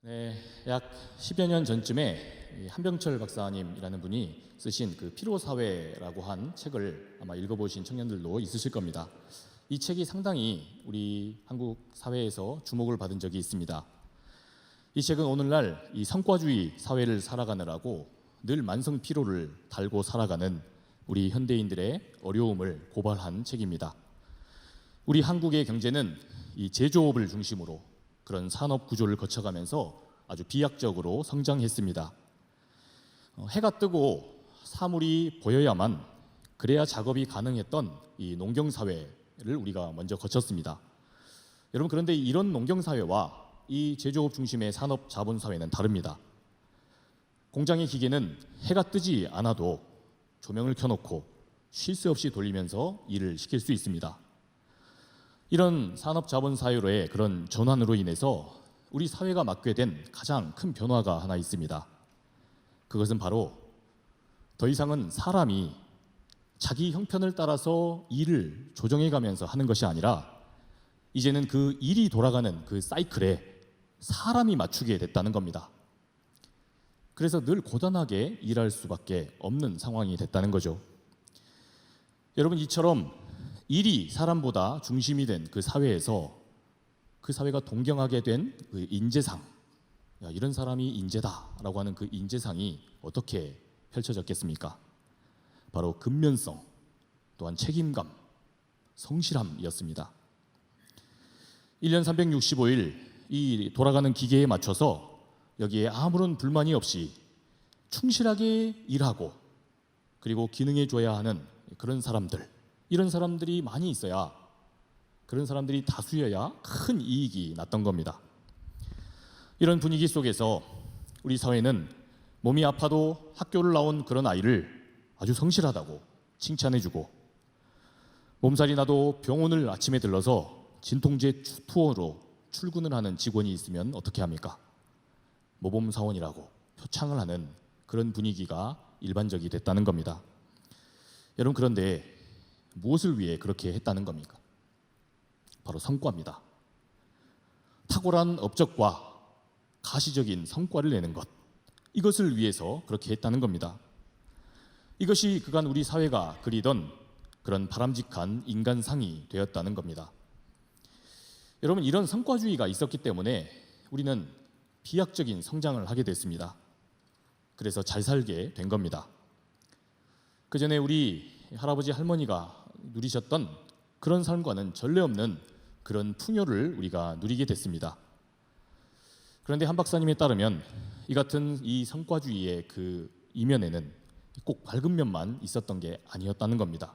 네, 약 10여 년 전쯤에 한병철 박사님이라는 분이 쓰신 그 피로사회라고 한 책을 아마 읽어보신 청년들도 있으실 겁니다. 이 책이 상당히 우리 한국 사회에서 주목을 받은 적이 있습니다. 이 책은 오늘날 이 성과주의 사회를 살아가느라고 늘 만성 피로를 달고 살아가는 우리 현대인들의 어려움을 고발한 책입니다. 우리 한국의 경제는 이 제조업을 중심으로 그런 산업 구조를 거쳐가면서 아주 비약적으로 성장했습니다. 해가 뜨고 사물이 보여야만 그래야 작업이 가능했던 이 농경사회를 우리가 먼저 거쳤습니다. 여러분, 그런데 이런 농경사회와 이 제조업 중심의 산업 자본사회는 다릅니다. 공장의 기계는 해가 뜨지 않아도 조명을 켜놓고 쉴 새 없이 돌리면서 일을 시킬 수 있습니다. 이런 산업 자본 사회로의 그런 전환으로 인해서 우리 사회가 맞게 된 가장 큰 변화가 하나 있습니다. 그것은 바로 더 이상은 사람이 자기 형편을 따라서 일을 조정해 가면서 하는 것이 아니라 이제는 그 일이 돌아가는 그 사이클에 사람이 맞추게 됐다는 겁니다. 그래서 늘 고단하게 일할 수밖에 없는 상황이 됐다는 거죠. 여러분, 이처럼 일이 사람보다 중심이 된 그 사회에서 그 사회가 동경하게 된 그 인재상, 야, 이런 사람이 인재다라고 하는 그 인재상이 어떻게 펼쳐졌겠습니까? 바로 근면성, 또한 책임감, 성실함이었습니다. 1년 365일 이 돌아가는 기계에 맞춰서 여기에 아무런 불만이 없이 충실하게 일하고 그리고 기능해줘야 하는 그런 사람들, 이런 사람들이 많이 있어야, 그런 사람들이 다수여야 큰 이익이 났던 겁니다. 이런 분위기 속에서 우리 사회는 몸이 아파도 학교를 나온 그런 아이를 아주 성실하다고 칭찬해주고, 몸살이 나도 병원을 아침에 들러서 진통제 투어로 출근을 하는 직원이 있으면 어떻게 합니까? 모범사원이라고 표창을 하는 그런 분위기가 일반적이 됐다는 겁니다. 여러분, 그런데 무엇을 위해 그렇게 했다는 겁니까? 바로 성과입니다. 탁월한 업적과 가시적인 성과를 내는 것, 이것을 위해서 그렇게 했다는 겁니다. 이것이 그간 우리 사회가 그리던 그런 바람직한 인간상이 되었다는 겁니다. 여러분, 이런 성과주의가 있었기 때문에 우리는 비약적인 성장을 하게 됐습니다. 그래서 잘 살게 된 겁니다. 그 전에 우리 할아버지 할머니가 누리셨던 그런 삶과는 전례 없는 그런 풍요를 우리가 누리게 됐습니다. 그런데 한 박사님에 따르면 이 같은 이 성과주의의 그 이면에는 꼭 밝은 면만 있었던 게 아니었다는 겁니다.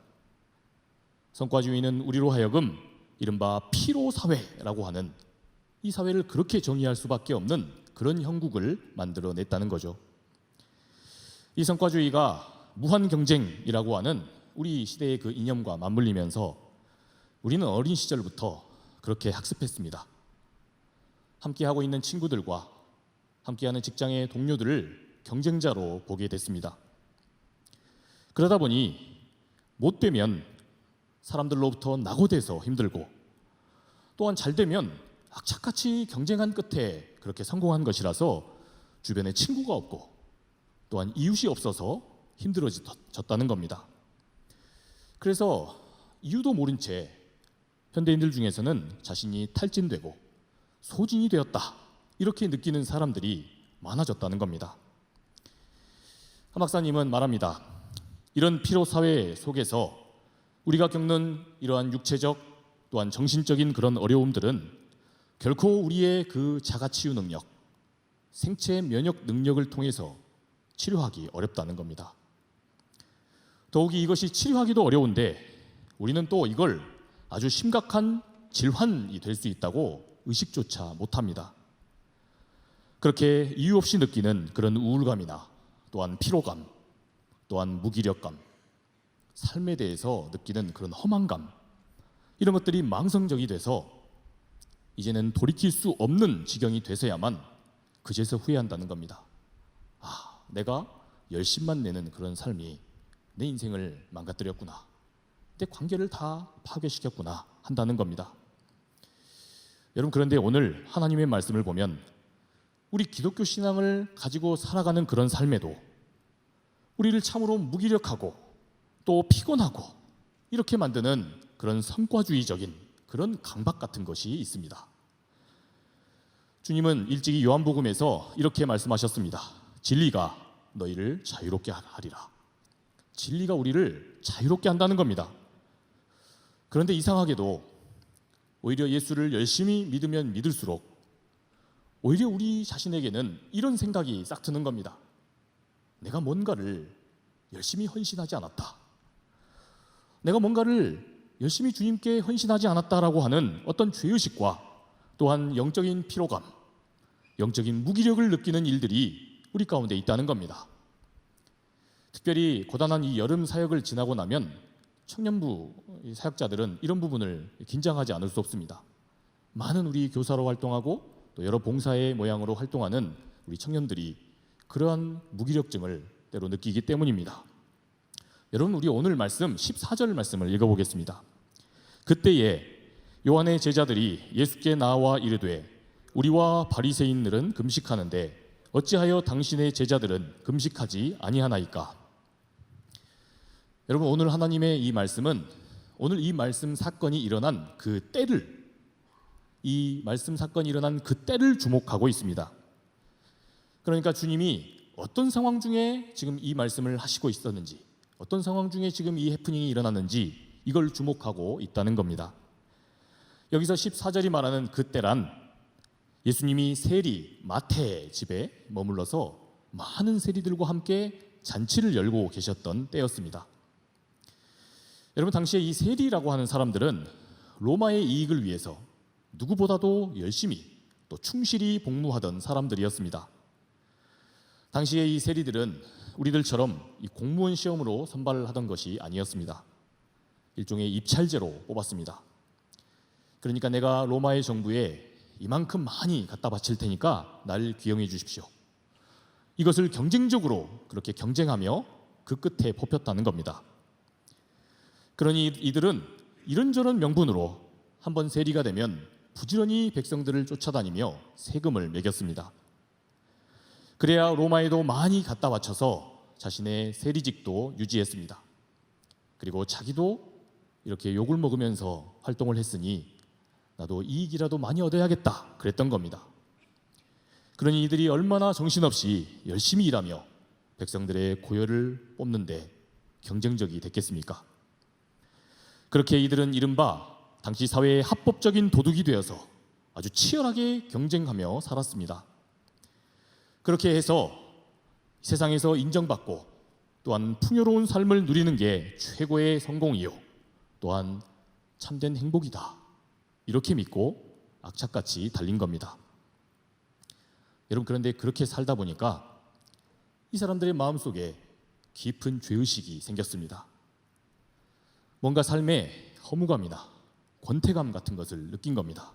성과주의는 우리로 하여금 이른바 피로사회라고 하는 이 사회를 그렇게 정의할 수밖에 없는 그런 형국을 만들어냈다는 거죠. 이 성과주의가 무한경쟁이라고 하는 우리 시대의 그 이념과 맞물리면서 우리는 어린 시절부터 그렇게 학습했습니다. 함께하고 있는 친구들과 함께하는 직장의 동료들을 경쟁자로 보게 됐습니다. 그러다 보니 못되면 사람들로부터 낙오돼서 힘들고, 또한 잘되면 악착같이 경쟁한 끝에 그렇게 성공한 것이라서 주변에 친구가 없고 또한 이웃이 없어서 힘들어졌다는 겁니다. 그래서 이유도 모른 채 현대인들 중에서는 자신이 탈진되고 소진이 되었다, 이렇게 느끼는 사람들이 많아졌다는 겁니다. 한 박사님은 말합니다. 이런 피로사회 속에서 우리가 겪는 이러한 육체적 또한 정신적인 그런 어려움들은 결코 우리의 그 자가치유 능력, 생체 면역 능력을 통해서 치료하기 어렵다는 겁니다. 더욱이 이것이 치료하기도 어려운데 우리는 또 이걸 아주 심각한 질환이 될 수 있다고 의식조차 못합니다. 그렇게 이유 없이 느끼는 그런 우울감이나 또한 피로감, 또한 무기력감, 삶에 대해서 느끼는 그런 허망감, 이런 것들이 망성적이 돼서 이제는 돌이킬 수 없는 지경이 돼서야만 그제서 후회한다는 겁니다. 아, 내가 열심만 내는 그런 삶이 내 인생을 망가뜨렸구나, 내 관계를 다 파괴시켰구나 한다는 겁니다. 여러분, 그런데 오늘 하나님의 말씀을 보면 우리 기독교 신앙을 가지고 살아가는 그런 삶에도 우리를 참으로 무기력하고 또 피곤하고 이렇게 만드는 그런 성과주의적인 그런 강박 같은 것이 있습니다. 주님은 일찍이 요한복음에서 이렇게 말씀하셨습니다. 진리가 너희를 자유롭게 하리라. 진리가 우리를 자유롭게 한다는 겁니다. 그런데 이상하게도 오히려 예수를 열심히 믿으면 믿을수록 오히려 우리 자신에게는 이런 생각이 싹 드는 겁니다. 내가 뭔가를 열심히 헌신하지 않았다. 내가 뭔가를 열심히 주님께 헌신하지 않았다라고 하는 어떤 죄의식과 또한 영적인 피로감, 영적인 무기력을 느끼는 일들이 우리 가운데 있다는 겁니다. 특별히 고단한 이 여름 사역을 지나고 나면 청년부 사역자들은 이런 부분을 긴장하지 않을 수 없습니다. 많은 우리 교사로 활동하고 또 여러 봉사의 모양으로 활동하는 우리 청년들이 그러한 무기력증을 때로 느끼기 때문입니다. 여러분, 우리 오늘 말씀 14절 말씀을 읽어보겠습니다. 그때에 요한의 제자들이 예수께 나와 이르되 우리와 바리새인들은 금식하는데 어찌하여 당신의 제자들은 금식하지 아니하나이까? 여러분, 오늘 하나님의 이 말씀은 오늘 이 말씀 사건이 일어난 그 때를 주목하고 있습니다. 그러니까 주님이 어떤 상황 중에 지금 이 말씀을 하시고 있었는지, 어떤 상황 중에 지금 이 해프닝이 일어났는지 이걸 주목하고 있다는 겁니다. 여기서 14절이 말하는 그때란 예수님이 세리 마태 집에 머물러서 많은 세리들과 함께 잔치를 열고 계셨던 때였습니다. 여러분, 당시에 이 세리라고 하는 사람들은 로마의 이익을 위해서 누구보다도 열심히 또 충실히 복무하던 사람들이었습니다. 당시에 이 세리들은 우리들처럼 이 공무원 시험으로 선발을 하던 것이 아니었습니다. 일종의 입찰제로 뽑았습니다. 그러니까 내가 로마의 정부에 이만큼 많이 갖다 바칠 테니까 날 기용해 주십시오. 이것을 경쟁적으로 그렇게 경쟁하며 그 끝에 뽑혔다는 겁니다. 그러니 이들은 이런저런 명분으로 한번 세리가 되면 부지런히 백성들을 쫓아다니며 세금을 매겼습니다. 그래야 로마에도 많이 갖다 바쳐서 자신의 세리직도 유지했습니다. 그리고 자기도 이렇게 욕을 먹으면서 활동을 했으니 나도 이익이라도 많이 얻어야겠다 그랬던 겁니다. 그러니 이들이 얼마나 정신없이 열심히 일하며 백성들의 고열을 뽑는데 경쟁적이 됐겠습니까? 그렇게 이들은 이른바 당시 사회의 합법적인 도둑이 되어서 아주 치열하게 경쟁하며 살았습니다. 그렇게 해서 세상에서 인정받고 또한 풍요로운 삶을 누리는 게 최고의 성공이요 또한 참된 행복이다 이렇게 믿고 악착같이 달린 겁니다. 여러분, 그런데 그렇게 살다 보니까 이 사람들의 마음속에 깊은 죄의식이 생겼습니다. 뭔가 삶에 허무감이나 권태감 같은 것을 느낀 겁니다.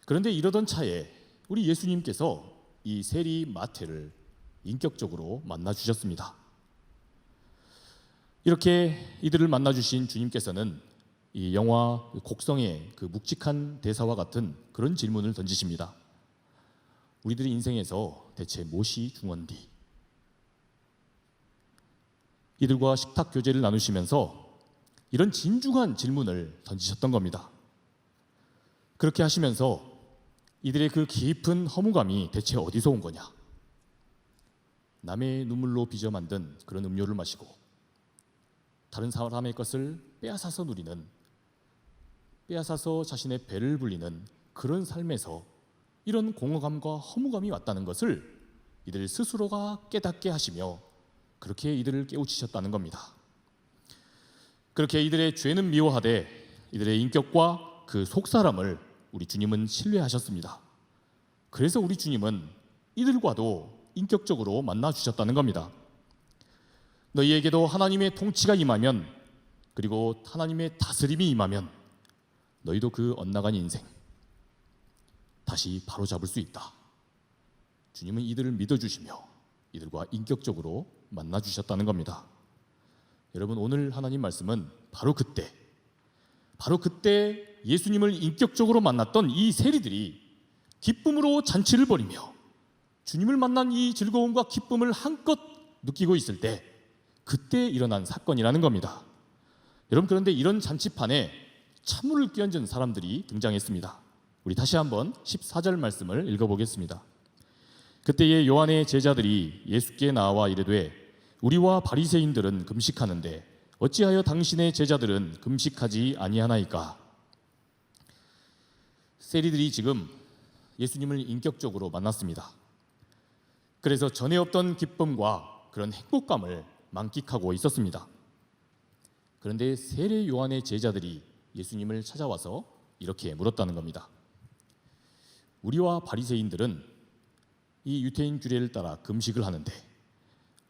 그런데 이러던 차에 우리 예수님께서 이 세리 마태를 인격적으로 만나 주셨습니다. 이렇게 이들을 만나 주신 주님께서는 이 영화 곡성의 그 묵직한 대사와 같은 그런 질문을 던지십니다. 우리들의 인생에서 대체 무엇이 중요한디? 이들과 식탁 교제를 나누시면서 이런 진중한 질문을 던지셨던 겁니다. 그렇게 하시면서 이들의 그 깊은 허무감이 대체 어디서 온 거냐? 남의 눈물로 빚어 만든 그런 음료를 마시고 다른 사람의 것을 빼앗아서 누리는, 빼앗아서 자신의 배를 불리는 그런 삶에서 이런 공허감과 허무감이 왔다는 것을 이들 스스로가 깨닫게 하시며 그렇게 이들을 깨우치셨다는 겁니다. 그렇게 이들의 죄는 미워하되 이들의 인격과 그 속사람을 우리 주님은 신뢰하셨습니다. 그래서 우리 주님은 이들과도 인격적으로 만나 주셨다는 겁니다. 너희에게도 하나님의 통치가 임하면, 그리고 하나님의 다스림이 임하면 너희도 그 엇나간 인생 다시 바로잡을 수 있다. 주님은 이들을 믿어주시며 이들과 인격적으로 만나 주셨다는 겁니다. 여러분, 오늘 하나님 말씀은 바로 그때 예수님을 인격적으로 만났던 이 세리들이 기쁨으로 잔치를 벌이며 주님을 만난 이 즐거움과 기쁨을 한껏 느끼고 있을 때 그때 일어난 사건이라는 겁니다. 여러분, 그런데 이런 잔치판에 찬물을 끼얹은 사람들이 등장했습니다. 우리 다시 한번 14절 말씀을 읽어보겠습니다. 그때에 요한의 제자들이 예수께 나와 이르되 우리와 바리새인들은 금식하는데 어찌하여 당신의 제자들은 금식하지 아니하나이까? 세리들이 지금 예수님을 인격적으로 만났습니다. 그래서 전에 없던 기쁨과 그런 행복감을 만끽하고 있었습니다. 그런데 세례 요한의 제자들이 예수님을 찾아와서 이렇게 물었다는 겁니다. 우리와 바리새인들은 이 유태인 규례를 따라 금식을 하는데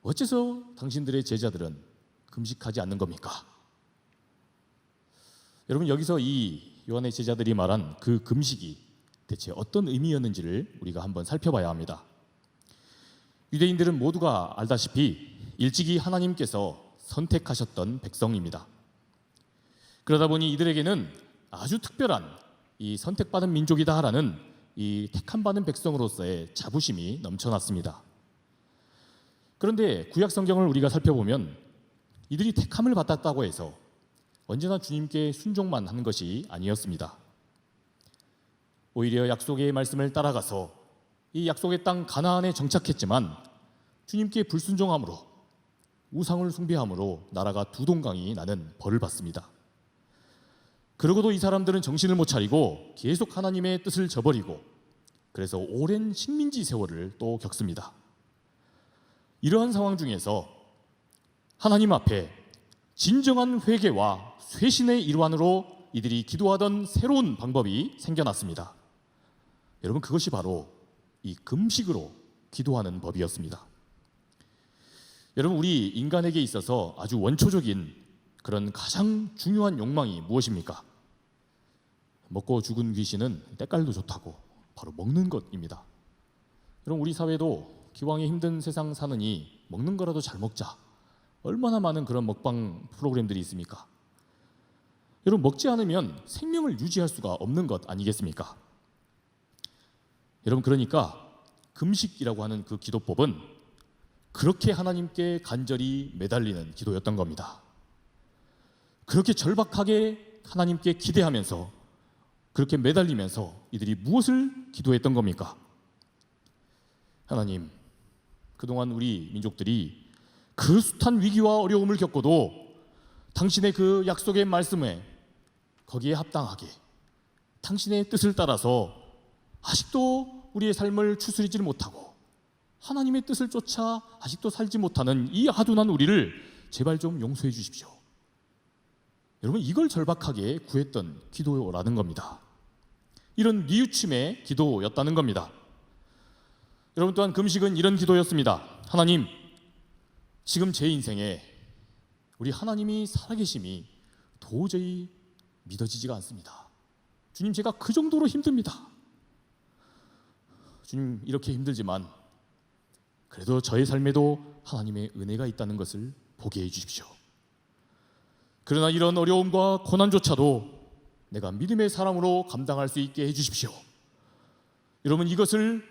어째서 당신들의 제자들은 금식하지 않는 겁니까? 여러분, 여기서 이 요한의 제자들이 말한 그 금식이 대체 어떤 의미였는지를 우리가 한번 살펴봐야 합니다. 유대인들은 모두가 알다시피 일찍이 하나님께서 선택하셨던 백성입니다. 그러다 보니 이들에게는 아주 특별한 이 선택받은 민족이다라는 이 택함받은 백성으로서의 자부심이 넘쳐났습니다. 그런데 구약 성경을 우리가 살펴보면 이들이 택함을 받았다고 해서 언제나 주님께 순종만 하는 것이 아니었습니다. 오히려 약속의 말씀을 따라가서 이 약속의 땅 가나안에 정착했지만 주님께 불순종함으로 우상을 숭배함으로 나라가 두 동강이 나는 벌을 받습니다. 그러고도 이 사람들은 정신을 못 차리고 계속 하나님의 뜻을 저버리고 그래서 오랜 식민지 세월을 또 겪습니다. 이러한 상황 중에서 하나님 앞에 진정한 회개와 쇄신의 일환으로 이들이 기도하던 새로운 방법이 생겨났습니다. 여러분, 그것이 바로 이 금식으로 기도하는 법이었습니다. 여러분, 우리 인간에게 있어서 아주 원초적인 그런 가장 중요한 욕망이 무엇입니까? 먹고 죽은 귀신은 때깔도 좋다고 바로 먹는 것입니다. 여러분, 우리 사회도 기왕에 힘든 세상 사느니 먹는 거라도 잘 먹자. 얼마나 많은 그런 먹방 프로그램들이 있습니까? 여러분, 먹지 않으면 생명을 유지할 수가 없는 것 아니겠습니까? 여러분, 그러니까 금식이라고 하는 그 기도법은 그렇게 하나님께 간절히 매달리는 기도였던 겁니다. 그렇게 절박하게 하나님께 기대하면서 그렇게 매달리면서 이들이 무엇을 기도했던 겁니까? 하나님, 그동안 우리 민족들이 그 숱한 위기와 어려움을 겪고도 당신의 그 약속의 말씀에 거기에 합당하게 당신의 뜻을 따라서 아직도 우리의 삶을 추스리지 못하고 하나님의 뜻을 쫓아 아직도 살지 못하는 이 아둔한 우리를 제발 좀 용서해 주십시오. 여러분, 이걸 절박하게 구했던 기도라는 겁니다. 이런 뉘우침의 기도였다는 겁니다. 여러분, 또한 금식은 이런 기도였습니다. 하나님, 지금 제 인생에 우리 하나님이 살아계심이 도저히 믿어지지가 않습니다. 주님, 제가 그 정도로 힘듭니다. 주님, 이렇게 힘들지만 그래도 저의 삶에도 하나님의 은혜가 있다는 것을 보게 해주십시오. 그러나 이런 어려움과 고난조차도 내가 믿음의 사람으로 감당할 수 있게 해주십시오. 여러분, 이것을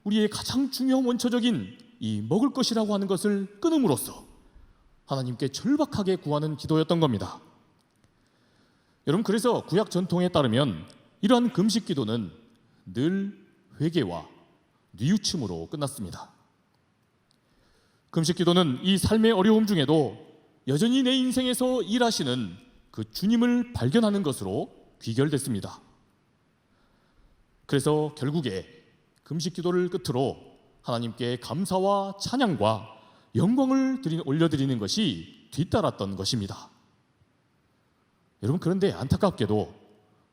우리의 가장 중요한 원초적인 이 먹을 것이라고 하는 것을 끊음으로써 하나님께 절박하게 구하는 기도였던 겁니다. 여러분, 그래서 구약 전통에 따르면 이러한 금식 기도는 늘 회개와 뉘우침으로 끝났습니다. 금식 기도는 이 삶의 어려움 중에도 여전히 내 인생에서 일하시는 그 주님을 발견하는 것으로 귀결됐습니다. 그래서 결국에 금식 기도를 끝으로 하나님께 감사와 찬양과 영광을 올려드리는 것이 뒤따랐던 것입니다. 여러분, 그런데 안타깝게도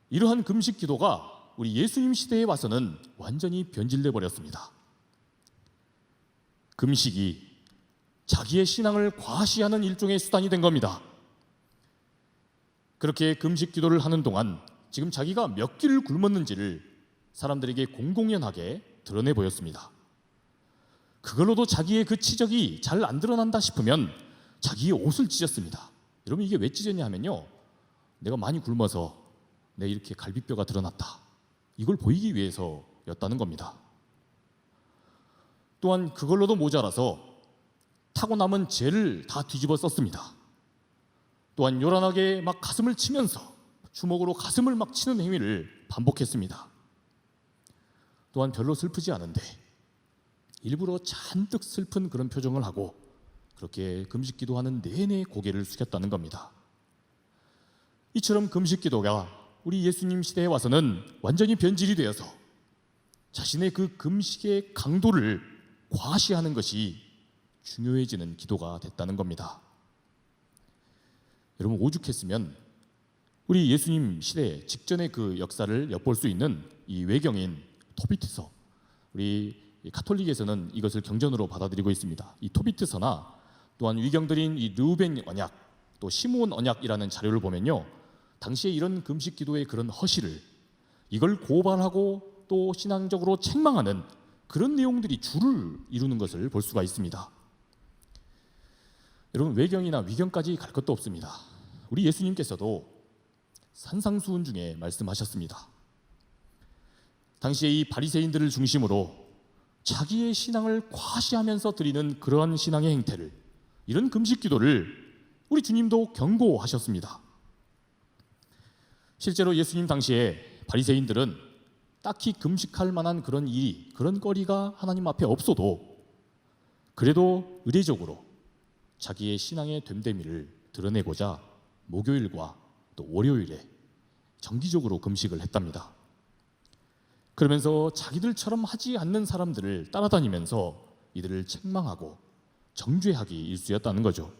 이러한 금식 기도가 우리 예수님 시대에 와서는 완전히 변질돼 버렸습니다. 금식이 자기의 신앙을 과시하는 일종의 수단이 된 겁니다. 그렇게 금식 기도를 하는 동안 지금 자기가 몇 끼를 굶었는지를 사람들에게 공공연하게 드러내 보였습니다. 그걸로도 자기의 그 치적이 잘 안 드러난다 싶으면 자기의 옷을 찢었습니다. 여러분, 이게 왜 찢었냐 하면요, 내가 많이 굶어서 내 이렇게 갈비뼈가 드러났다, 이걸 보이기 위해서 정도였다는 겁니다. 또한 그걸로도 모자라서 타고 남은 재를 다 뒤집어 썼습니다. 또한 요란하게 막 가슴을 치면서 주먹으로 가슴을 막 치는 행위를 반복했습니다. 또한 별로 슬프지 않은데 일부러 잔뜩 슬픈 그런 표정을 하고 그렇게 금식 기도하는 내내 고개를 숙였다는 겁니다. 이처럼 금식 기도가 우리 예수님 시대에 와서는 완전히 변질이 되어서 자신의 그 금식의 강도를 과시하는 것이 중요해지는 기도가 됐다는 겁니다. 여러분, 오죽했으면 우리 예수님 시대 직전의 그 역사를 엿볼 수 있는 이 외경인 토비트서, 우리 가톨릭에서는 이것을 경전으로 받아들이고 있습니다. 이 토비트서나 또한 위경들인 이 르우벤 언약, 또 시므온 언약이라는 자료를 보면요, 당시에 이런 금식 기도의 그런 허실을, 이걸 고발하고 또 신앙적으로 책망하는 그런 내용들이 줄을 이루는 것을 볼 수가 있습니다. 여러분, 외경이나 위경까지 갈 것도 없습니다. 우리 예수님께서도 산상수훈 중에 말씀하셨습니다. 당시에 이 바리새인들을 중심으로 자기의 신앙을 과시하면서 드리는 그러한 신앙의 행태를, 이런 금식 기도를 우리 주님도 경고하셨습니다. 실제로 예수님 당시에 바리새인들은 딱히 금식할 만한 그런 일이, 그런 거리가 하나님 앞에 없어도 그래도 의례적으로 자기의 신앙의 됨됨이를 드러내고자 목요일과 또 월요일에 정기적으로 금식을 했답니다. 그러면서 자기들처럼 하지 않는 사람들을 따라다니면서 이들을 책망하고 정죄하기 일쑤였다는 거죠.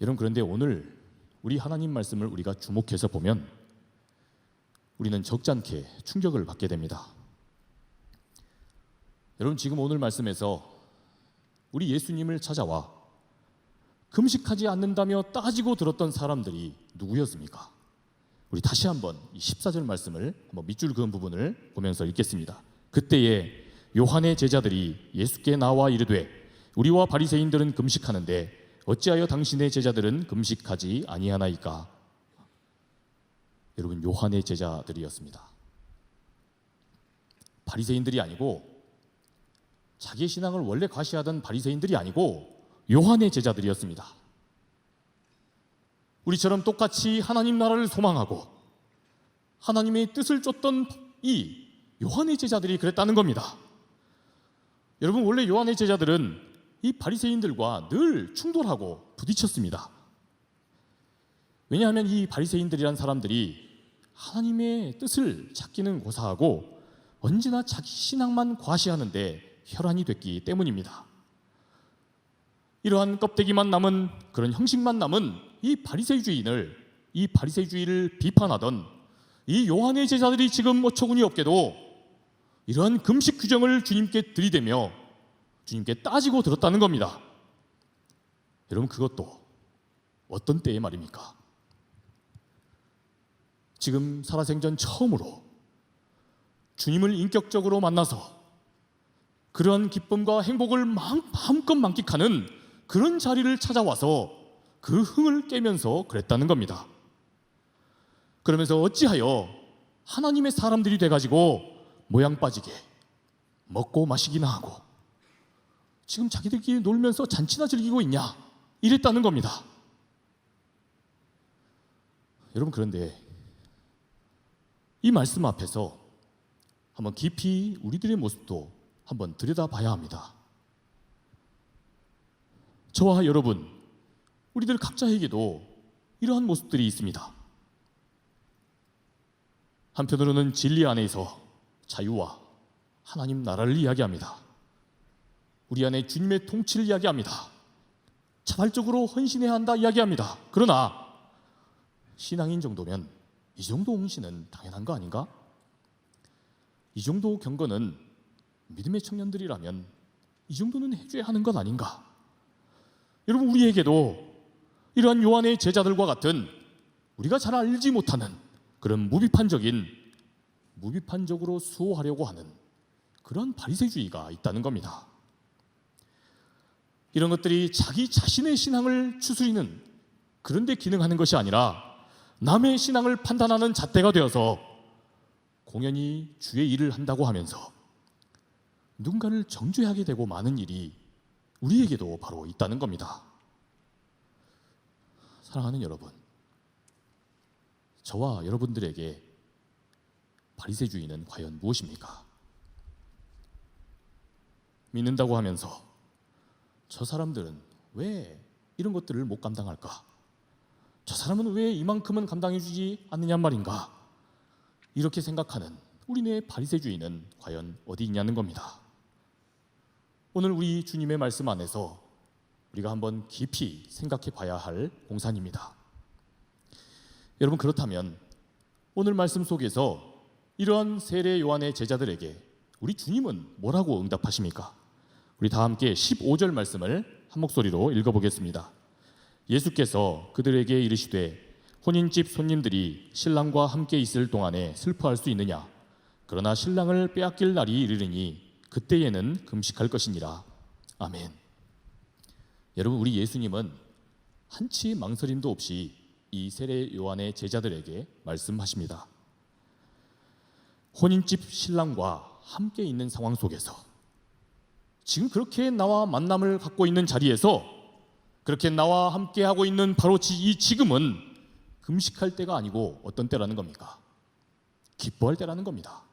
여러분, 그런데 오늘 우리 하나님 말씀을 우리가 주목해서 보면 우리는 적잖게 충격을 받게 됩니다. 여러분, 지금 오늘 말씀에서 우리 예수님을 찾아와 금식하지 않는다며 따지고 들었던 사람들이 누구였습니까? 우리 다시 한번 이 14절 말씀을 한번 밑줄 그은 부분을 보면서 읽겠습니다. 그때에 요한의 제자들이 예수께 나와 이르되 우리와 바리새인들은 금식하는데 어찌하여 당신의 제자들은 금식하지 아니하나이까? 여러분, 요한의 제자들이었습니다. 바리새인들이 아니고, 자기의 신앙을 원래 과시하던 바리새인들이 아니고 요한의 제자들이었습니다. 우리처럼 똑같이 하나님 나라를 소망하고 하나님의 뜻을 쫓던 이 요한의 제자들이 그랬다는 겁니다. 여러분, 원래 요한의 제자들은 이 바리새인들과 늘 충돌하고 부딪혔습니다. 왜냐하면 이 바리새인들이란 사람들이 하나님의 뜻을 찾기는 고사하고 언제나 자기 신앙만 과시하는데 혈안이 됐기 때문입니다. 이러한 껍데기만 남은, 그런 형식만 남은 이 바리새주의를 비판하던 이 요한의 제자들이 지금 어처구니 없게도 이러한 금식 규정을 주님께 들이대며 주님께 따지고 들었다는 겁니다. 여러분, 그것도 어떤 때의 말입니까? 지금 살아생전 처음으로 주님을 인격적으로 만나서 그러한 기쁨과 행복을 마음껏 만끽하는 그런 자리를 찾아와서 그 흥을 깨면서 그랬다는 겁니다. 그러면서 어찌하여 하나님의 사람들이 돼가지고 모양 빠지게 먹고 마시기나 하고 지금 자기들끼리 놀면서 잔치나 즐기고 있냐, 이랬다는 겁니다. 여러분, 그런데 이 말씀 앞에서 한번 깊이 우리들의 모습도 한번 들여다봐야 합니다. 저와 여러분, 우리들 각자에게도 이러한 모습들이 있습니다. 한편으로는 진리 안에서 자유와 하나님 나라를 이야기합니다. 우리 안에 주님의 통치를 이야기합니다. 자발적으로 헌신해야 한다 이야기합니다. 그러나 신앙인 정도면 이 정도 헌신은 당연한 거 아닌가? 이 정도 경건은 믿음의 청년들이라면 이 정도는 해줘야 하는 것 아닌가? 여러분, 우리에게도 이러한 요한의 제자들과 같은 우리가 잘 알지 못하는 그런 무비판적으로 수호하려고 하는 그런 바리새주의가 있다는 겁니다. 이런 것들이 자기 자신의 신앙을 추스리는 그런 데 기능하는 것이 아니라 남의 신앙을 판단하는 잣대가 되어서 공연히 주의 일을 한다고 하면서 누군가를 정죄하게 되고 마는 일이 우리에게도 바로 있다는 겁니다. 사랑하는 여러분, 저와 여러분들에게 바리새주의는 과연 무엇입니까? 믿는다고 하면서 저 사람들은 왜 이런 것들을 못 감당할까? 저 사람은 왜 이만큼은 감당해 주지 않느냐 말인가? 이렇게 생각하는 우리네 바리새주의는 과연 어디 있냐는 겁니다. 오늘 우리 주님의 말씀 안에서 우리가 한번 깊이 생각해 봐야 할 공산입니다. 여러분, 그렇다면 오늘 말씀 속에서 이러한 세례 요한의 제자들에게 우리 주님은 뭐라고 응답하십니까? 우리 다 함께 15절 말씀을 한 목소리로 읽어보겠습니다. 예수께서 그들에게 이르시되 혼인집 손님들이 신랑과 함께 있을 동안에 슬퍼할 수 있느냐? 그러나 신랑을 빼앗길 날이 이르리니 그때에는 금식할 것이니라. 아멘. 여러분, 우리 예수님은 한치 망설임도 없이 이 세례 요한의 제자들에게 말씀하십니다. 혼인집 신랑과 함께 있는 상황 속에서 지금 그렇게 나와 만남을 갖고 있는 자리에서 그렇게 나와 함께 하고 있는 바로 이 지금은 금식할 때가 아니고 어떤 때라는 겁니까? 기뻐할 때라는 겁니다.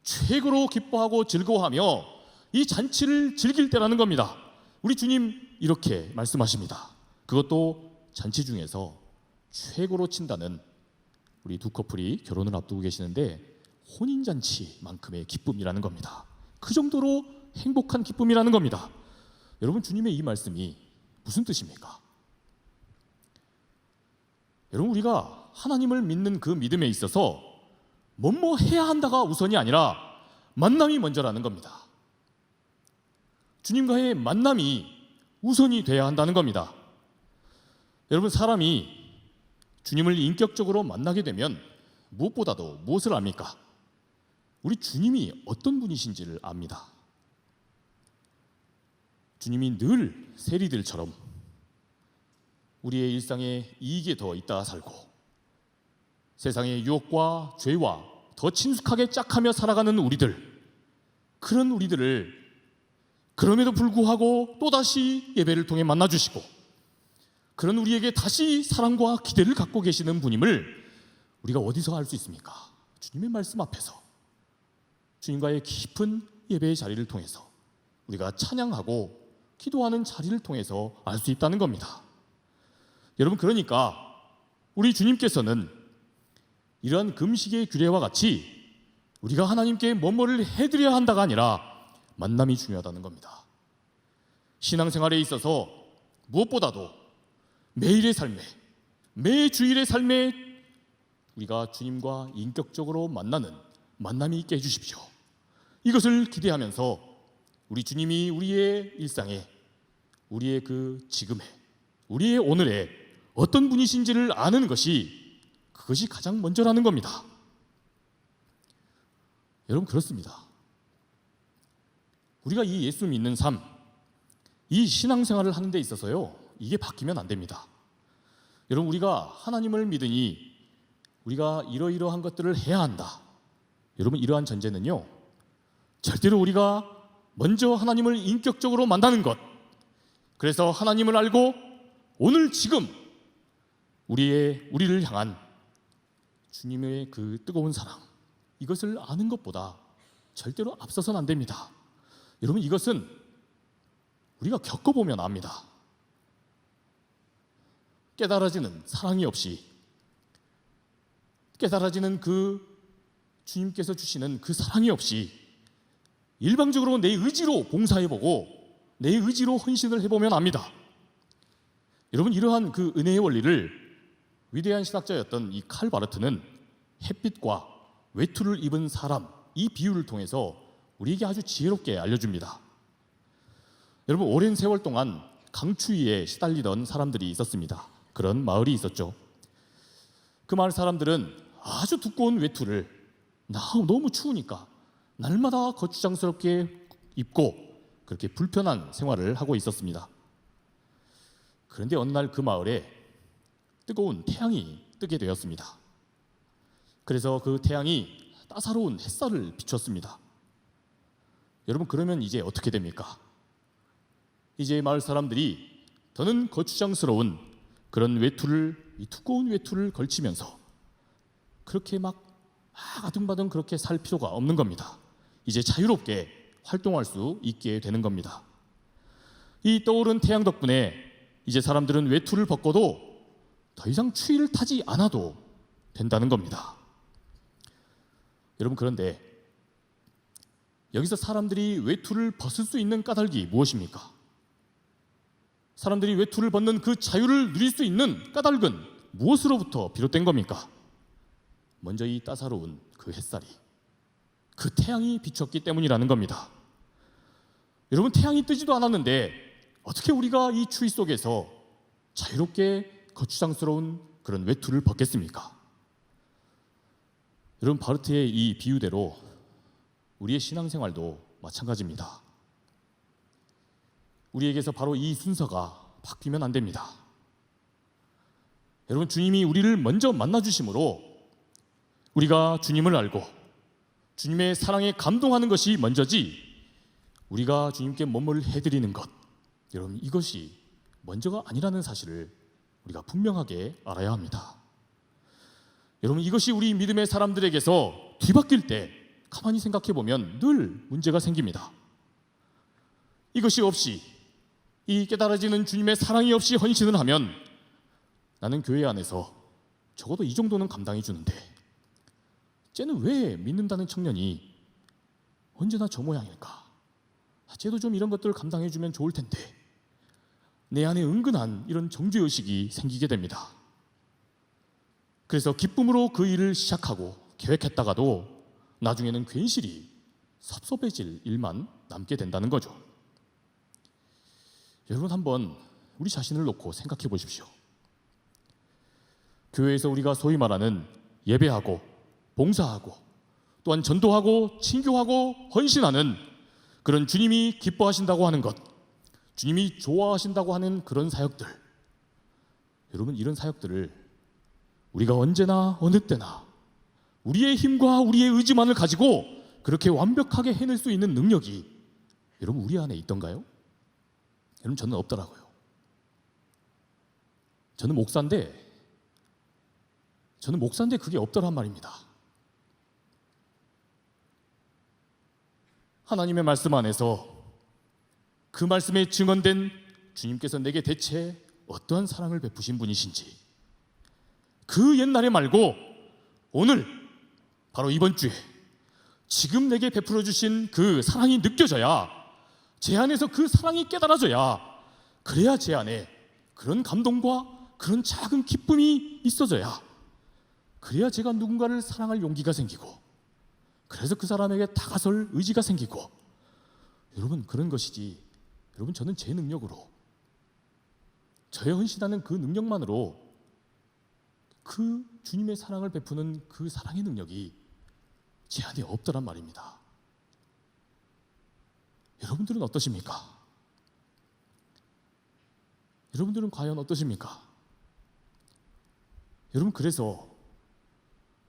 최고로 기뻐하고 즐거워하며 이 잔치를 즐길 때라는 겁니다. 우리 주님 이렇게 말씀하십니다. 그것도 잔치 중에서 최고로 친다는 우리 두 커플이 결혼을 앞두고 계시는데 혼인잔치만큼의 기쁨이라는 겁니다. 그 정도로 행복한 기쁨이라는 겁니다. 여러분, 주님의 이 말씀이 무슨 뜻입니까? 여러분, 우리가 하나님을 믿는 그 믿음에 있어서 뭐뭐 해야 한다가 우선이 아니라 만남이 먼저라는 겁니다. 주님과의 만남이 우선이 돼야 한다는 겁니다. 여러분, 사람이 주님을 인격적으로 만나게 되면 무엇보다도 무엇을 압니까? 우리 주님이 어떤 분이신지를 압니다. 주님이 늘 세리들처럼 우리의 일상에 이익에 더 있다 살고 세상의 유혹과 죄와 더 친숙하게 짝하며 살아가는 우리들, 그런 우리들을 그럼에도 불구하고 또다시 예배를 통해 만나주시고 그런 우리에게 다시 사랑과 기대를 갖고 계시는 분임을 우리가 어디서 알 수 있습니까? 주님의 말씀 앞에서, 주님과의 깊은 예배의 자리를 통해서, 우리가 찬양하고 기도하는 자리를 통해서 알 수 있다는 겁니다. 여러분, 그러니까 우리 주님께서는 이러한 금식의 규례와 같이 우리가 하나님께 뭐뭐를 해드려야 한다가 아니라 만남이 중요하다는 겁니다. 신앙생활에 있어서 무엇보다도 매일의 삶에, 매 주일의 삶에 우리가 주님과 인격적으로 만나는 만남이 있게 해주십시오. 이것을 기대하면서 우리 주님이 우리의 일상에, 우리의 그 지금에, 우리의 오늘에 어떤 분이신지를 아는 것이, 그것이 가장 먼저라는 겁니다. 여러분, 그렇습니다. 우리가 이 예수 믿는 삶, 이 신앙생활을 하는 데 있어서요, 이게 바뀌면 안 됩니다. 여러분, 우리가 하나님을 믿으니 우리가 이러이러한 것들을 해야 한다. 여러분, 이러한 전제는요, 절대로 우리가 먼저 하나님을 인격적으로 만나는 것, 그래서 하나님을 알고 오늘 지금 우리를 향한 주님의 그 뜨거운 사랑, 이것을 아는 것보다 절대로 앞서서는 안 됩니다. 여러분, 이것은 우리가 겪어보면 압니다. 깨달아지는 사랑이 없이, 깨달아지는 그 주님께서 주시는 그 사랑이 없이 일방적으로 내 의지로 봉사해보고 내 의지로 헌신을 해보면 압니다. 여러분, 이러한 그 은혜의 원리를 위대한 신학자였던 이 칼 바르트는 햇빛과 외투를 입은 사람, 이 비유를 통해서 우리에게 아주 지혜롭게 알려줍니다. 여러분, 오랜 세월 동안 강추위에 시달리던 사람들이 있었습니다. 그런 마을이 있었죠. 그 마을 사람들은 아주 두꺼운 외투를 너무 추우니까 날마다 거추장스럽게 입고 그렇게 불편한 생활을 하고 있었습니다. 그런데 어느 날 그 마을에 뜨거운 태양이 뜨게 되었습니다. 그래서 그 태양이 따사로운 햇살을 비췄습니다. 여러분, 그러면 이제 어떻게 됩니까? 이제 마을 사람들이 더는 거추장스러운 그런 외투를, 이 두꺼운 외투를 걸치면서 그렇게 막 아둥바둥 그렇게 살 필요가 없는 겁니다. 이제 자유롭게 활동할 수 있게 되는 겁니다. 이 떠오른 태양 덕분에 이제 사람들은 외투를 벗고도 더 이상 추위를 타지 않아도 된다는 겁니다. 여러분, 그런데 여기서 사람들이 외투를 벗을 수 있는 까닭이 무엇입니까? 사람들이 외투를 벗는 그 자유를 누릴 수 있는 까닭은 무엇으로부터 비롯된 겁니까? 먼저 이 따사로운 그 햇살이, 그 태양이 비쳤기 때문이라는 겁니다. 여러분, 태양이 뜨지도 않았는데 어떻게 우리가 이 추위 속에서 자유롭게 거추장스러운 그런 외투를 벗겠습니까? 여러분, 바르트의 이 비유대로 우리의 신앙생활도 마찬가지입니다. 우리에게서 바로 이 순서가 바뀌면 안 됩니다. 여러분, 주님이 우리를 먼저 만나주심으로 우리가 주님을 알고 주님의 사랑에 감동하는 것이 먼저지, 우리가 주님께 뭐뭐를 해드리는 것, 여러분, 이것이 먼저가 아니라는 사실을 우리가 분명하게 알아야 합니다. 여러분, 이것이 우리 믿음의 사람들에게서 뒤바뀔 때 가만히 생각해 보면 늘 문제가 생깁니다. 이것이 없이, 이 깨달아지는 주님의 사랑이 없이 헌신을 하면 나는 교회 안에서 적어도 이 정도는 감당해 주는데 쟤는 왜 믿는다는 청년이 언제나 저 모양일까? 쟤도 좀 이런 것들을 감당해 주면 좋을 텐데, 내 안에 은근한 이런 정죄의식이 생기게 됩니다. 그래서 기쁨으로 그 일을 시작하고 계획했다가도 나중에는 괜시리 섭섭해질 일만 남게 된다는 거죠. 여러분, 한번 우리 자신을 놓고 생각해 보십시오. 교회에서 우리가 소위 말하는 예배하고 봉사하고 또한 전도하고 친교하고 헌신하는 그런 주님이 기뻐하신다고 하는 것, 주님이 좋아하신다고 하는 그런 사역들, 여러분, 이런 사역들을 우리가 언제나 어느 때나 우리의 힘과 우리의 의지만을 가지고 그렇게 완벽하게 해낼 수 있는 능력이 여러분 우리 안에 있던가요? 여러분, 저는 없더라고요. 저는 목사인데 그게 없더란 말입니다. 하나님의 말씀 안에서 그 말씀에 증언된 주님께서 내게 대체 어떠한 사랑을 베푸신 분이신지, 그 옛날에 말고 오늘 바로 이번 주에 지금 내게 베풀어 주신 그 사랑이 느껴져야, 제 안에서 그 사랑이 깨달아져야, 그래야 제 안에 그런 감동과 그런 작은 기쁨이 있어져야, 그래야 제가 누군가를 사랑할 용기가 생기고, 그래서 그 사람에게 다가설 의지가 생기고, 여러분, 그런 것이지. 여러분, 저는 제 능력으로, 저의 헌신하는 그 능력만으로 그 주님의 사랑을 베푸는 그 사랑의 능력이 제 안에 없더란 말입니다. 여러분들은 어떠십니까? 여러분들은 과연 어떠십니까? 여러분, 그래서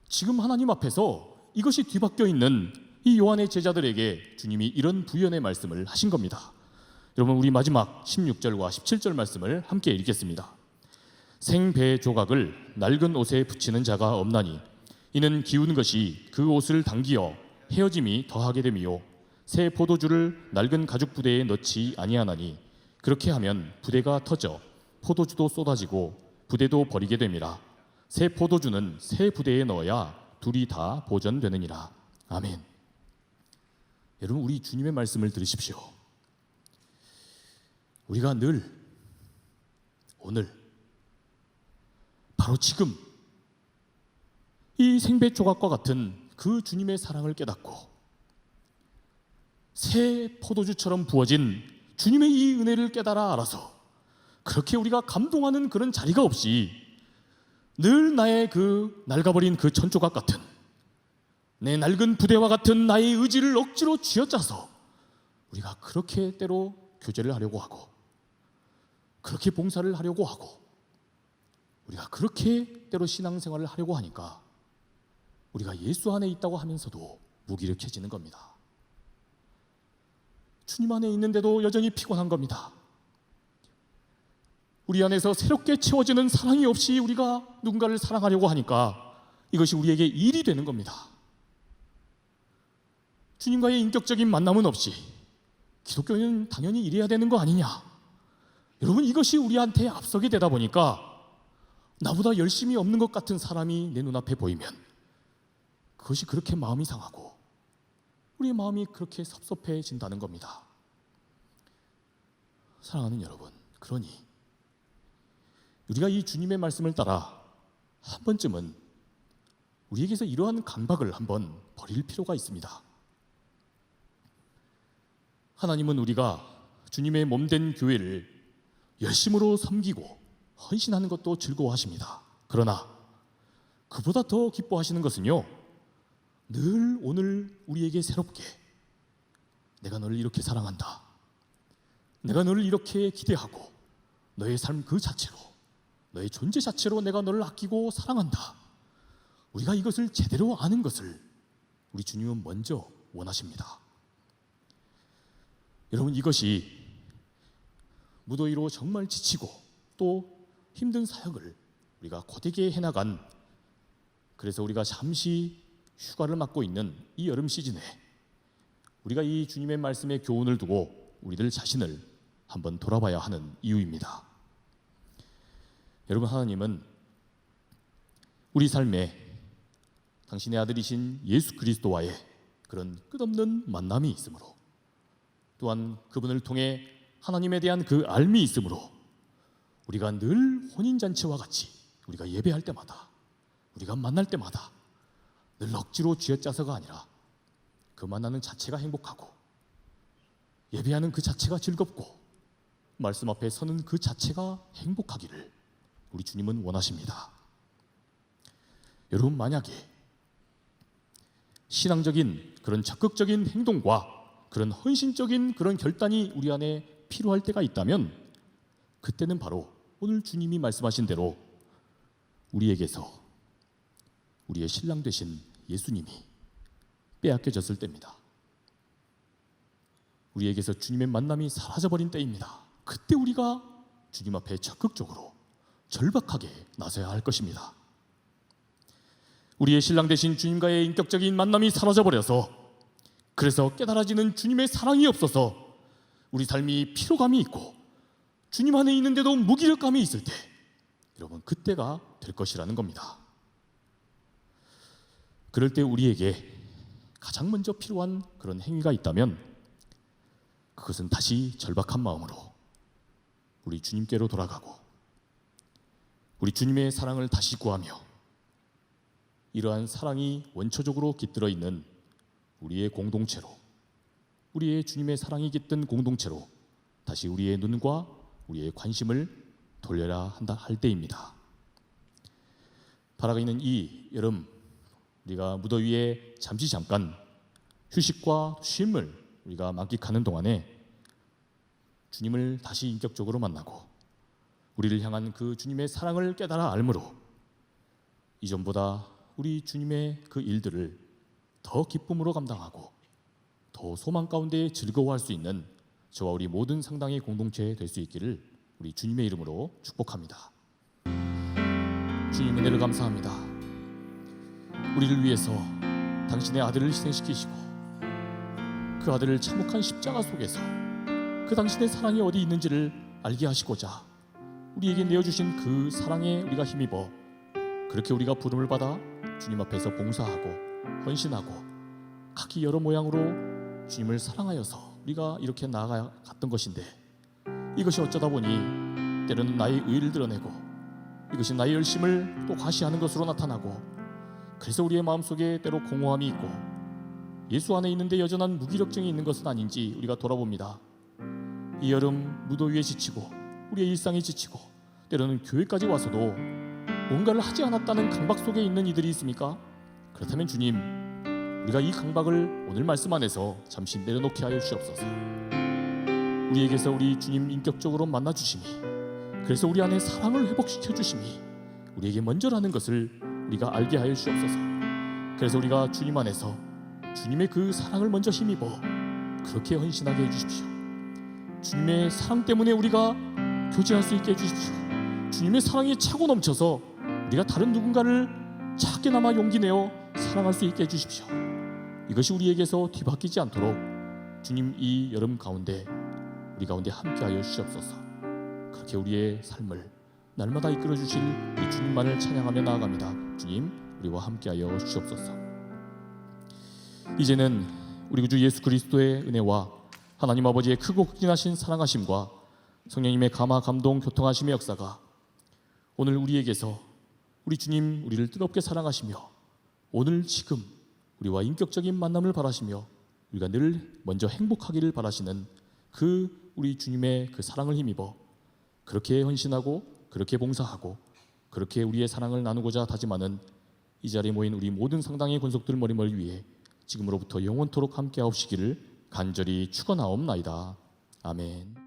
지금 하나님 앞에서 이것이 뒤바뀌어 있는 이 요한의 제자들에게 주님이 이런 부연의 말씀을 하신 겁니다. 여러분, 우리 마지막 16절과 17절 말씀을 함께 읽겠습니다. 생배 조각을 낡은 옷에 붙이는 자가 없나니 이는 기운 것이 그 옷을 당기어 헤어짐이 더하게 됨이요, 새 포도주를 낡은 가죽 부대에 넣지 아니하나니 그렇게 하면 부대가 터져 포도주도 쏟아지고 부대도 버리게 됨이라. 새 포도주는 새 부대에 넣어야 둘이 다 보존되느니라. 아멘. 여러분, 우리 주님의 말씀을 들으십시오. 우리가 늘 오늘 바로 지금 이 생배 조각과 같은 그 주님의 사랑을 깨닫고 새 포도주처럼 부어진 주님의 이 은혜를 깨달아 알아서 그렇게 우리가 감동하는 그런 자리가 없이 늘 나의 그 낡아버린 그 천조각 같은, 내 낡은 부대와 같은 나의 의지를 억지로 쥐어짜서 우리가 그렇게 때로 교제를 하려고 하고, 그렇게 봉사를 하려고 하고, 우리가 그렇게 때로 신앙생활을 하려고 하니까 우리가 예수 안에 있다고 하면서도 무기력해지는 겁니다. 주님 안에 있는데도 여전히 피곤한 겁니다. 우리 안에서 새롭게 채워지는 사랑이 없이 우리가 누군가를 사랑하려고 하니까 이것이 우리에게 일이 되는 겁니다. 주님과의 인격적인 만남은 없이 기독교는 당연히 이래야 되는 거 아니냐. 여러분, 이것이 우리한테 앞서게 되다 보니까 나보다 열심히 없는 것 같은 사람이 내 눈앞에 보이면 그것이 그렇게 마음이 상하고 우리의 마음이 그렇게 섭섭해진다는 겁니다. 사랑하는 여러분, 그러니 우리가 이 주님의 말씀을 따라 한 번쯤은 우리에게서 이러한 강박을 한번 버릴 필요가 있습니다. 하나님은 우리가 주님의 몸된 교회를 열심으로 섬기고 헌신하는 것도 즐거워하십니다. 그러나 그보다 더 기뻐하시는 것은요, 늘 오늘 우리에게 새롭게 내가 너를 이렇게 사랑한다, 내가 너를 이렇게 기대하고 너의 삶 그 자체로, 너의 존재 자체로 내가 너를 아끼고 사랑한다, 우리가 이것을 제대로 아는 것을 우리 주님은 먼저 원하십니다. 여러분, 이것이 무더위로 정말 지치고 또 힘든 사역을 우리가 고되게 해나간, 그래서 우리가 잠시 휴가를 맞고 있는 이 여름 시즌에 우리가 이 주님의 말씀에 교훈을 두고 우리들 자신을 한번 돌아봐야 하는 이유입니다. 여러분, 하나님은 우리 삶에 당신의 아들이신 예수 그리스도와의 그런 끝없는 만남이 있으므로, 또한 그분을 통해 하나님에 대한 그 알미 있으므로 우리가 늘 혼인잔치와 같이 우리가 예배할 때마다, 우리가 만날 때마다 늘 억지로 쥐어짜서가 아니라 그 만나는 자체가 행복하고 예배하는 그 자체가 즐겁고 말씀 앞에 서는 그 자체가 행복하기를 우리 주님은 원하십니다. 여러분, 만약에 신앙적인 그런 적극적인 행동과 그런 헌신적인 그런 결단이 우리 안에 필요할 때가 있다면, 그때는 바로 오늘 주님이 말씀하신 대로 우리에게서 우리의 신랑 되신 예수님이 빼앗겨졌을 때입니다. 우리에게서 주님의 만남이 사라져버린 때입니다. 그때 우리가 주님 앞에 적극적으로 절박하게 나서야 할 것입니다. 우리의 신랑 되신 주님과의 인격적인 만남이 사라져버려서, 그래서 깨달아지는 주님의 사랑이 없어서 우리 삶이 피로감이 있고 주님 안에 있는데도 무기력감이 있을 때, 여러분, 그때가 될 것이라는 겁니다. 그럴 때 우리에게 가장 먼저 필요한 그런 행위가 있다면 그것은 다시 절박한 마음으로 우리 주님께로 돌아가고 우리 주님의 사랑을 다시 구하며, 이러한 사랑이 원초적으로 깃들어 있는 우리의 공동체로, 우리의 주님의 사랑이 깃든 공동체로 다시 우리의 눈과 우리의 관심을 돌려야 한다 할 때입니다. 바라가 있는 이 여름, 우리가 무더위에 잠깐 휴식과 쉼을 우리가 만끽하는 동안에 주님을 다시 인격적으로 만나고 우리를 향한 그 주님의 사랑을 깨달아 알므로 이전보다 우리 주님의 그 일들을 더 기쁨으로 감당하고 더 소망 가운데 즐거워할 수 있는 저와 우리 모든 상당의 공동체 될 수 있기를 우리 주님의 이름으로 축복합니다. 주님, 은혜를 감사합니다. 우리를 위해서 당신의 아들을 희생시키시고 그 아들을 참혹한 십자가 속에서 그 당신의 사랑이 어디 있는지를 알게 하시고자 우리에게 내어주신 그 사랑에 우리가 힘입어 그렇게 우리가 부름을 받아 주님 앞에서 봉사하고 헌신하고 각기 여러 모양으로 주님을 사랑하여서 우리가 이렇게 나아갔던 것인데, 이것이 어쩌다 보니 때로는 나의 의의를 드러내고 이것이 나의 열심을 또 과시하는 것으로 나타나고, 그래서 우리의 마음속에 때로 공허함이 있고 예수 안에 있는데 여전한 무기력증이 있는 것은 아닌지 우리가 돌아봅니다. 이 여름 무더위에 지치고 우리의 일상이 지치고 때로는 교회까지 와서도 뭔가를 하지 않았다는 강박 속에 있는 이들이 있습니까? 그렇다면 주님, 우리가 이 강박을 오늘 말씀 안에서 잠시 내려놓게 하여 주시옵소서. 우리에게서 우리 주님 인격적으로 만나 주심이, 그래서 우리 안에 사랑을 회복시켜 주심이 우리에게 먼저라는 것을 우리가 알게 하여 주시옵소서. 그래서 우리가 주님 안에서 주님의 그 사랑을 먼저 힘입어 그렇게 헌신하게 해주십시오. 주님의 사랑 때문에 우리가 교제할 수 있게 해주십시오. 주님의 사랑이 차고 넘쳐서 우리가 다른 누군가를 작게나마 용기 내어 사랑할 수 있게 해주십시오. 이것이 우리에게서 뒤바뀌지 않도록 주님 이 여름 가운데 우리 가운데 함께하여 주시옵소서. 그렇게 우리의 삶을 날마다 이끌어 주실 이 주님만을 찬양하며 나아갑니다. 주님 우리와 함께하여 주시옵소서. 이제는 우리 구주 예수 그리스도의 은혜와 하나님 아버지의 크고 극진하신 사랑하심과 성령님의 감화 감동 교통하심의 역사가 오늘 우리에게서 우리 주님 우리를 뜨겁게 사랑하시며 오늘 지금 우리와 인격적인 만남을 바라시며 우리가 늘 먼저 행복하기를 바라시는 그 우리 주님의 그 사랑을 힘입어 그렇게 헌신하고 그렇게 봉사하고 그렇게 우리의 사랑을 나누고자 다짐하는 이 자리에 모인 우리 모든 상당의 권속들 머리머리 위해 지금으로부터 영원토록 함께하옵시기를 간절히 축원하옵나이다. 아멘.